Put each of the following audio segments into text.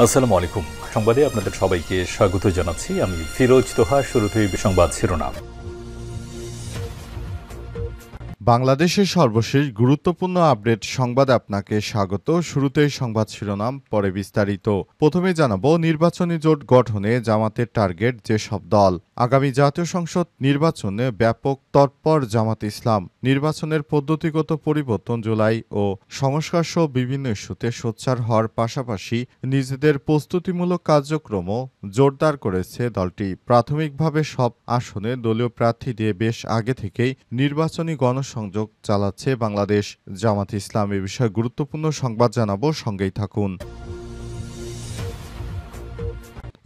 আসসালামু আলাইকুম। সংবাদে আপনাদের সবাইকে স্বাগত জানাচ্ছি। আমি ফিরোজ তোহা। শুরুতেই সংবাদ শিরোনাম। বাংলাদেশের সর্বশেষ গুরুত্বপূর্ণ আপডেট সংবাদে আপনাকে স্বাগত। শুরুতেই সংবাদ শিরোনাম, পরে বিস্তারিত। প্রথমে জানাবো, নির্বাচনী জোট গঠনে জামাতের টার্গেট যেসব দল। আগামী জাতীয় সংসদ নির্বাচনে ব্যাপক তৎপর জামাত ইসলাম। নির্বাচনের পদ্ধতিগত পরিবর্তন, জুলাই ও সংস্কারসহ বিভিন্ন ইস্যুতে সোচ্চার হওয়ার পাশাপাশি নিজেদের প্রস্তুতিমূলক কার্যক্রমও জোরদার করেছে দলটি। প্রাথমিকভাবে সব আসনে দলীয় প্রার্থী দিয়ে বেশ আগে থেকেই নির্বাচনী গণসংযোগ চালাচ্ছে বাংলাদেশ জামাত ইসলাম। এ বিষয়ে গুরুত্বপূর্ণ সংবাদ জানাবো, সঙ্গেই থাকুন।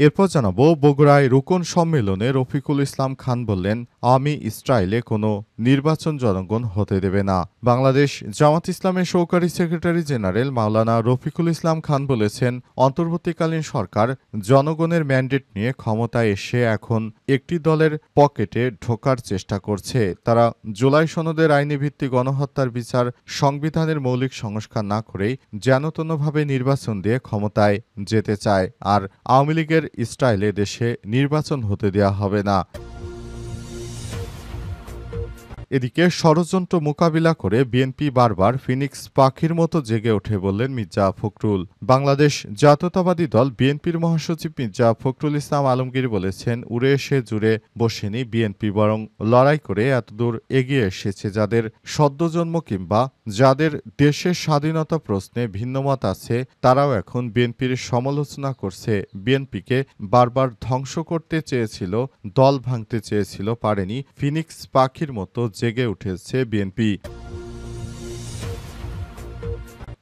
এরপর জানাবো, বগুড়ায় রুকন সম্মেলনে রফিকুল ইসলাম খান বললেন, আওয়ামী ইসরায়েলে কোনো নির্বাচন জনগণ হতে দেবে না। বাংলাদেশ জামাত ইসলামের সহকারী সেক্রেটারি জেনারেল মাওলানা রফিকুল ইসলাম খান বলেছেন, অন্তর্বর্তীকালীন সরকার জনগণের ম্যান্ডেট নিয়ে ক্ষমতায় এসে এখন একটি দলের পকেটে ঢোকার চেষ্টা করছে। তারা জুলাই সনদের আইনি ভিত্তিক গণহত্যার বিচার, সংবিধানের মৌলিক সংস্কার না করেই যেনতেনভাবে নির্বাচন দিয়ে ক্ষমতায় যেতে চায়। আর আওয়ামী লীগের ইসরায়েলে দেশে নির্বাচন হতে দেয়া হবে না। এদিকে ষড়যন্ত্র মোকাবিলা করে বিএনপি বারবার ফিনিক্স পাখির মতো জেগে ওঠে বললেন মির্জা ফখরুল। বাংলাদেশ জাতীয়তাবাদী দল বিএনপির মহাসচিব মির্জা ফখরুল ইসলাম আলমগীর বলেছেন, উড়ে এসে জুড়ে বসেনি বিএনপি, বরং লড়াই করে এতদূর এগিয়ে এসেছে। যাদের সদ্যজন্ম কিংবা যাদের দেশের স্বাধীনতা প্রশ্নে ভিন্নমত আছে, তারাও এখন বিএনপির সমালোচনা করছে। বিএনপিকে বারবার ধ্বংস করতে চেয়েছিল, দল ভাঙতে চেয়েছিল, পারেনি। ফিনিক্স পাখির মতো জেগে উঠেছে বিএনপি।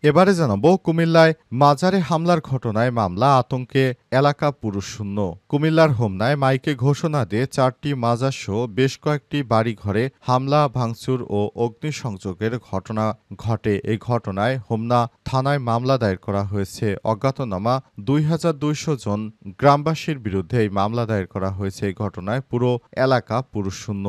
এবারে জানাবো, কুমিল্লায় মাজারে হামলার ঘটনায় মামলা, আতঙ্কে এলাকা পুরুষশূন্য। কুমিল্লার হোমনায় মাইকে ঘোষণা দিয়ে 4টি মাজারসহ বেশ কয়েকটি বাড়িঘরে হামলা, ভাঙচুর ও অগ্নিসংযোগের ঘটনা ঘটে। এই ঘটনায় হোমনা থানায় মামলা দায়ের করা হয়েছে। অজ্ঞাতনামা 2200 জন গ্রামবাসীর বিরুদ্ধে এই মামলা দায়ের করা হয়েছে। এই ঘটনায় পুরো এলাকা পুরুষশূন্য।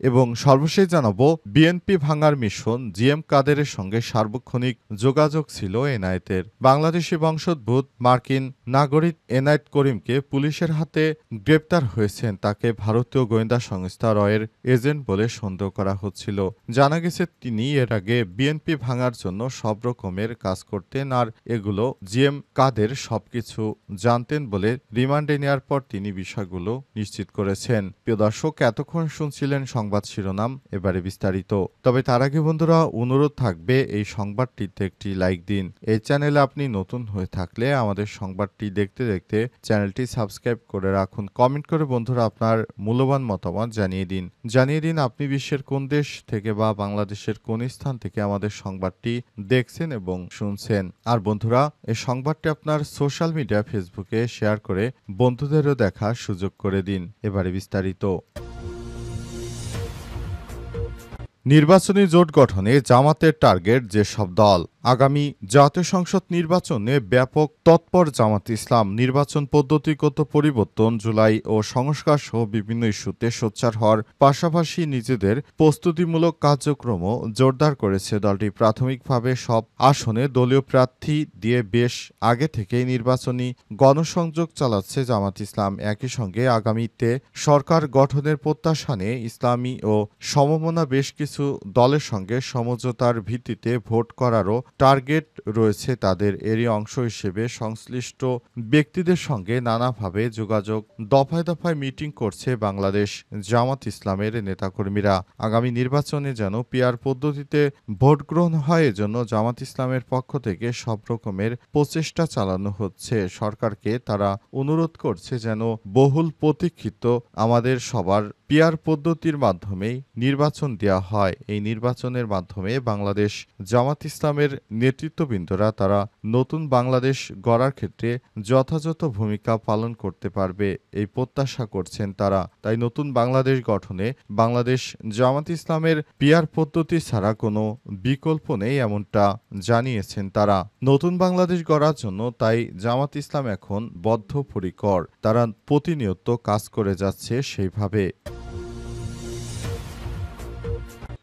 এবং সর্বশেষ জানাবো, বিএনপি ভাঙার মিশন, জিএম কাদেরের সঙ্গে সার্বক্ষণিক যোগাযোগ ছিল এনায়েতের। বাংলাদেশি বংশোদ্ভূত মার্কিন নাগরিক এনায়েত করিমকে পুলিশের হাতে গ্রেপ্তার হয়েছেন। তাকে ভারতীয় গোয়েন্দা সংস্থা রয়ের এজেন্ট বলে সন্দেহ করা হচ্ছিল। জানা গেছে, তিনি এর আগে বিএনপি ভাঙার জন্য সব রকমের কাজ করতেন, আর এগুলো জিএম কাদের সবকিছু জানতেন বলে রিমান্ডে নেওয়ার পর তিনি বিষয়গুলো নিশ্চিত করেছেন। প্রিয় দর্শক, এতক্ষণ শুনছিলেন সংবাদ শিরোনাম, এবারে বিস্তারিত। তবে তার আগে বন্ধুরা, অনুরোধ থাকবে এই সংবাদটিতে একটি লাইক দিন। এই চ্যানেলে আপনি নতুন হয়ে থাকলে আমাদের সংবাদটি দেখতে দেখতে চ্যানেলটি সাবস্ক্রাইব করে রাখুন। কমেন্ট করে বন্ধুরা আপনার মূল্যবান মতামত জানিয়ে দিন আপনি বিশ্বের কোন দেশ থেকে বা বাংলাদেশের কোন স্থান থেকে আমাদের সংবাদটি দেখছেন এবং শুনছেন। আর বন্ধুরা, এই সংবাদটি আপনার সোশ্যাল মিডিয়া ফেসবুকে শেয়ার করে বন্ধুদেরও দেখার সুযোগ করে দিন। এবারে বিস্তারিত। নির্বাচনী জোট গঠনে জামাতের টার্গেট যেসব দল। আগামী জাতীয় সংসদ নির্বাচনে ব্যাপক তৎপর জামাত ইসলাম। নির্বাচন পদ্ধতিগত পরিবর্তন, জুলাই ও সংস্কার সহ বিভিন্ন ইস্যুতে সোচ্চার হওয়ার পাশাপাশি নিজেদের প্রস্তুতিমূলক কার্যক্রমও জোরদার করেছে দলটি। প্রাথমিকভাবে সব আসনে দলীয় প্রার্থী দিয়ে বেশ আগে থেকেই নির্বাচনী গণসংযোগ চালাচ্ছে জামাত ইসলাম। একই সঙ্গে আগামীতে সরকার গঠনের প্রত্যাশা নিয়ে ইসলামী ও সমমনা বেশ কিছু দলের সঙ্গে সমঝোতার ভিত্তিতে ভোট করারও টার্গেট রয়েছে তাদের। এরই অংশ হিসেবে সংশ্লিষ্ট ব্যক্তিদের সঙ্গে নানাভাবে যোগাযোগ, দফায় দফায় মিটিং করছে বাংলাদেশ জামাত ইসলামের নেতাকর্মীরা। আগামী নির্বাচনে যেন পিআর পদ্ধতিতে ভোট গ্রহণ হয়, এজন্য জামাত ইসলামের পক্ষ থেকে সব রকমের প্রচেষ্টা চালানো হচ্ছে। সরকারকে তারা অনুরোধ করছে যেন বহুল প্রতীক্ষিত আমাদের সবার পিআর পদ্ধতির মাধ্যমেই নির্বাচন দেওয়া হয়। এই নির্বাচনের মাধ্যমে বাংলাদেশ জামাত ইসলামের নেতৃত্ববৃন্দরা তারা নতুন বাংলাদেশ গড়ার ক্ষেত্রে যথাযথ ভূমিকা পালন করতে পারবে, এই প্রত্যাশা করছেন তারা। তাই নতুন বাংলাদেশ গঠনে বাংলাদেশ জামাত ইসলামের পিআর পদ্ধতি ছাড়া কোনো বিকল্প নেই, এমনটা জানিয়েছেন তারা। নতুন বাংলাদেশ গড়ার জন্য তাই জামাত ইসলাম এখন বদ্ধপরিকর। তারা প্রতিনিয়ত কাজ করে যাচ্ছে সেইভাবে।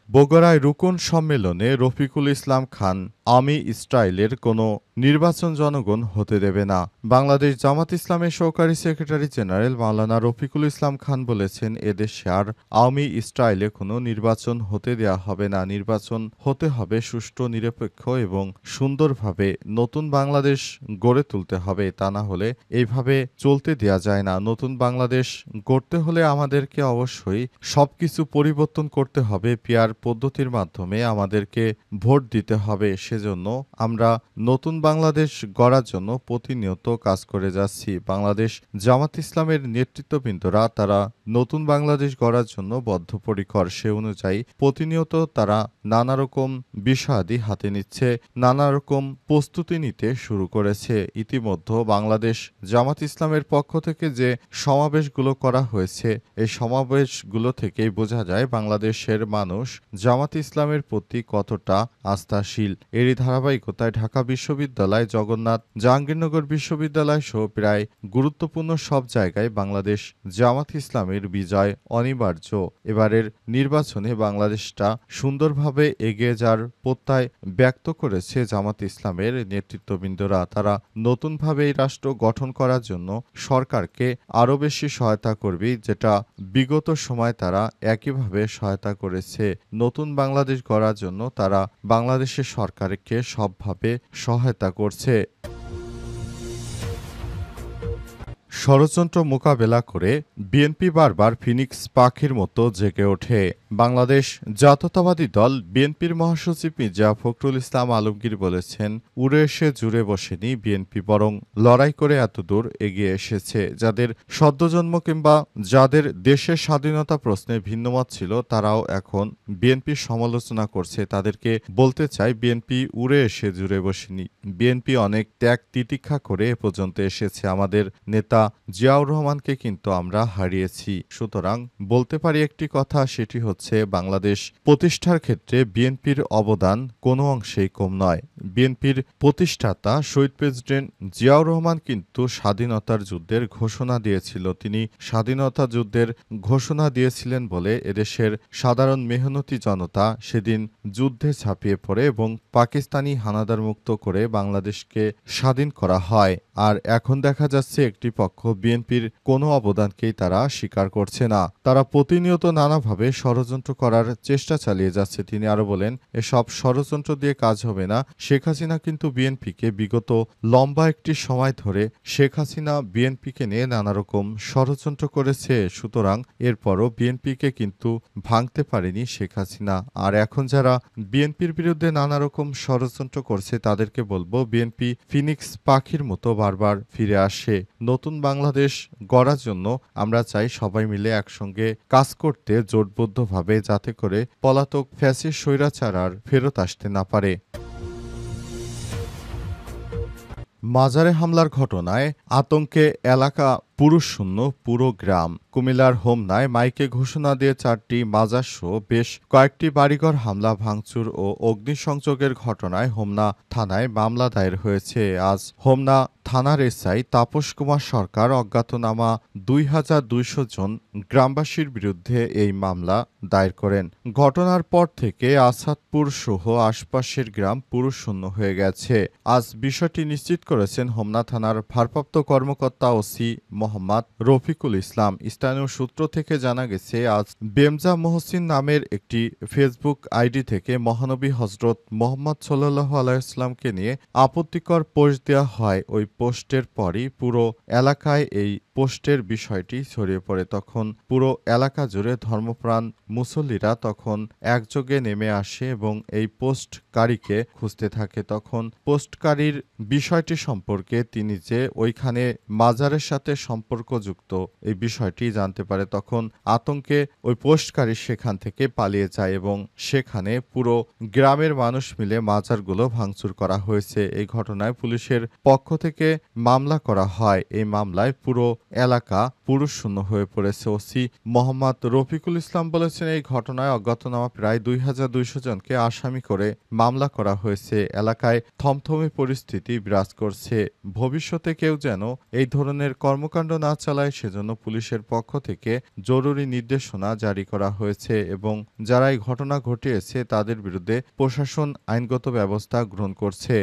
বগুড়ায় রুকন সম্মেলনে রফিকুল ইসলাম খান আওয়ামী স্টাইলের কোনো নির্বাচন জনগণ হতে দেবে না। বাংলাদেশ জামাত ইসলামের সহকারী সেক্রেটারি জেনারেল মাওলানা রফিকুল ইসলাম খান বলেছেন, এদেশে আর আওয়ামী স্টাইলে কোনো নির্বাচন হতে দেয়া হবে না। নির্বাচন হতে হবে সুষ্ঠু, নিরপেক্ষ এবং সুন্দরভাবে। নতুন বাংলাদেশ গড়ে তুলতে হবে, তা না হলে এইভাবে চলতে দেয়া যায় না। নতুন বাংলাদেশ গড়তে হলে আমাদেরকে অবশ্যই সবকিছু পরিবর্তন করতে হবে। পিআর পদ্ধতির মাধ্যমে আমাদেরকে ভোট দিতে হবে। সেজন্য আমরা নতুন বাংলাদেশ গড়ার জন্য প্রতিনিয়ত কাজ করে যাচ্ছি। বাংলাদেশ জামাত ইসলামের নেতৃত্ববৃন্দরা তারা নতুন বাংলাদেশ গড়ার জন্য বদ্ধপরিকর। সে অনুযায়ী প্রতিনিয়ত তারা নানা রকম বিষয়াদি হাতে নিচ্ছে, নানা রকম প্রস্তুতি নিতে শুরু করেছে। ইতিমধ্যে বাংলাদেশ জামাত ইসলামের পক্ষ থেকে যে সমাবেশগুলো করা হয়েছে, এই সমাবেশগুলো থেকেই বোঝা যায় বাংলাদেশের মানুষ জামাত ইসলামের প্রতি কতটা আস্থাশীল। এরই ধারাবাহিকতায় ঢাকা বিশ্ববিদ্যালয়, জগন্নাথ জাহাঙ্গীরনগর বিশ্ববিদ্যালয় সহ প্রায় গুরুত্বপূর্ণ সব জায়গায় বাংলাদেশ জামাত ইসলামের বিজয় অনিবার্য। এবারের নির্বাচনে বাংলাদেশটা সুন্দরভাবে এগিয়ে যাওয়ার প্রত্যয় ব্যক্ত করেছে জামাত ইসলামের নেতৃত্ববৃন্দরা। তারা নতুনভাবে এই রাষ্ট্র গঠন করার জন্য সরকারকে আরও বেশি সহায়তা করবে, যেটা বিগত সময় তারা একইভাবে সহায়তা করেছে। নতুন বাংলাদেশ গড়ার জন্য তারা বাংলাদেশের সরকারকে সবভাবে সহায়তা করছে। ষড়যন্ত্র মোকাবেলা করে বিএনপি বারবার ফিনিক্স পাখির মতো জেগে ওঠে। বাংলাদেশ জাতীয়তাবাদী দল বিএনপির মহাসচিব মির্জা ফখরুল ইসলাম আলমগীর বলেছেন, উড়ে এসে জুড়ে বসেনি বিএনপি, বরং লড়াই করে এতদূর এগিয়ে এসেছে। যাদের সদ্যজন্ম কিংবা যাদের দেশের স্বাধীনতা প্রশ্নে ভিন্নমত ছিল, তারাও এখন বিএনপির সমালোচনা করছে। তাদেরকে বলতে চাই, বিএনপি উড়ে এসে জুড়ে বসেনি। বিএনপি অনেক ত্যাগ তিতিক্ষা করে এ পর্যন্ত এসেছে। আমাদের নেতা জিয়াউর রহমানকে কিন্তু আমরা হারিয়েছি। সুতরাং বলতে পারি একটি কথা, সেটি হচ্ছে বাংলাদেশ প্রতিষ্ঠার ক্ষেত্রে বিএনপির অবদান কোনো অংশেই কম নয়। বিএনপির প্রতিষ্ঠাতা শহীদ প্রেসিডেন্ট জিয়াউর রহমান কিন্তু স্বাধীনতার যুদ্ধের ঘোষণা দিয়েছিল। তিনি স্বাধীনতা যুদ্ধের ঘোষণা দিয়েছিলেন বলে এদেশের সাধারণ মেহনতি জনতা সেদিন যুদ্ধে ঝাঁপিয়ে পড়ে এবং পাকিস্তানি হানাদার মুক্ত করে বাংলাদেশকে স্বাধীন করা হয়। আর এখন দেখা যাচ্ছে একটি পক্ষ বিএনপির কোনো অবদানকেই তারা স্বীকার করছে না। তারা প্রতিনিয়ত নানাভাবে ষড়যন্ত্র করার চেষ্টা চালিয়ে যাচ্ছে। তিনি আরো বলেন, এসব ষড়যন্ত্র দিয়ে কাজ হবে না। শেখ হাসিনা কিন্তু বিএনপিকে বিগত লম্বা একটি সময় ধরে শেখ হাসিনা বিএনপিকে নিয়ে নানা রকম ষড়যন্ত্র করেছে। সুতরাং এরপরও বিএনপিকে কিন্তু ভাঙতে পারেনি শেখ হাসিনা। আর এখন যারা বিএনপির বিরুদ্ধে নানা রকম ষড়যন্ত্র করছে, তাদেরকে বলবো, বিএনপি ফিনিক্স পাখির মতো বারবার ফিরে আসে। নতুন বাংলাদেশ গড়ার জন্য আমরা চাই সবাই মিলে একসঙ্গে কাজ করতে জোটবদ্ধভাবে, যাতে করে পলাতক ফ্যাসিস্ট স্বৈরাচার আর ফেরত আসতে না পারে। মাজারে হামলার ঘটনায় আতঙ্কে এলাকা পুরুষশূন্য পুরো গ্রাম। কুমিল্লার হোমনায় মাইকে ঘোষণা দিয়ে 4টি মাজারসহ বেশ কয়েকটি বাড়িঘর হামলা, ভাঙচুর ও অগ্নিসংযোগের ঘটনায় হোমনা থানায় মামলা দায়ের হয়েছে। আজ হোমনা থানার এসআই তাপস কুমার সরকার অজ্ঞাতনামা 2200 জন গ্রামবাসীর বিরুদ্ধে এই মামলা দায়ের করেন। ঘটনার পর থেকে আসাদপুর সহ আশপাশের গ্রাম পুরুষশূন্য হয়ে গেছে। আজ বিষয়টি নিশ্চিত করেছেন হোমনা থানার ভারপ্রাপ্ত কর্মকর্তা ওসি মোহাম্মদ রফিকুল ইসলাম। স্থানীয় সূত্র থেকে জানা গেছে, আজ বেমজা মহসিন নামের একটি ফেসবুক আইডি থেকে মহানবী হজরত মোহাম্মদ সাল্লাল্লাহু আলাইহি ওয়াসাল্লামকে নিয়ে আপত্তিকর পোস্ট দেওয়া হয়। ওই পোস্টের পরই পুরো এলাকায় এই পোস্টের বিষয়টি ছড়িয়ে পড়ে। তখন পুরো এলাকা জুড়ে ধর্মপ্রাণ মুসল্লিরা তখন একযোগে নেমে আসে এবং এই পোস্টকারীকে খুঁজতে থাকে। তখন পোস্টকারীর বিষয়টি সম্পর্কে তিনি যে ওইখানে মাজারের সাথে সম্পর্কযুক্ত এই বিষয়টি জানতে পারে। তখন আতঙ্কে ওই পোস্টকারী সেখান থেকে পালিয়ে যায় এবং সেখানে পুরো গ্রামের মানুষ মিলে মাজারগুলো ভাঙচুর করা হয়েছে। এই ঘটনায় পুলিশের পক্ষ থেকে মামলা করা হয়। এই মামলায় পুরো এলাকা পুরুষশূন্য হয়ে পড়েছে। ওসি মোহাম্মদ রফিকুল ইসলাম বলেছেন, এই ঘটনায় অজ্ঞাতনামা প্রায় 2200 জনকে আসামি করে মামলা করা হয়েছে। এলাকায় থমথমে পরিস্থিতি বিরাজ করছে। ভবিষ্যতে কেউ যেন এই ধরনের কর্মকাণ্ড কর্মকাণ্ড না চালায় সেজন্য পুলিশের পক্ষ থেকে জরুরি নির্দেশনা জারি করা হয়েছে এবং যারা এই ঘটনা ঘটিয়েছে তাদের বিরুদ্ধে প্রশাসন আইনগত ব্যবস্থা গ্রহণ করছে।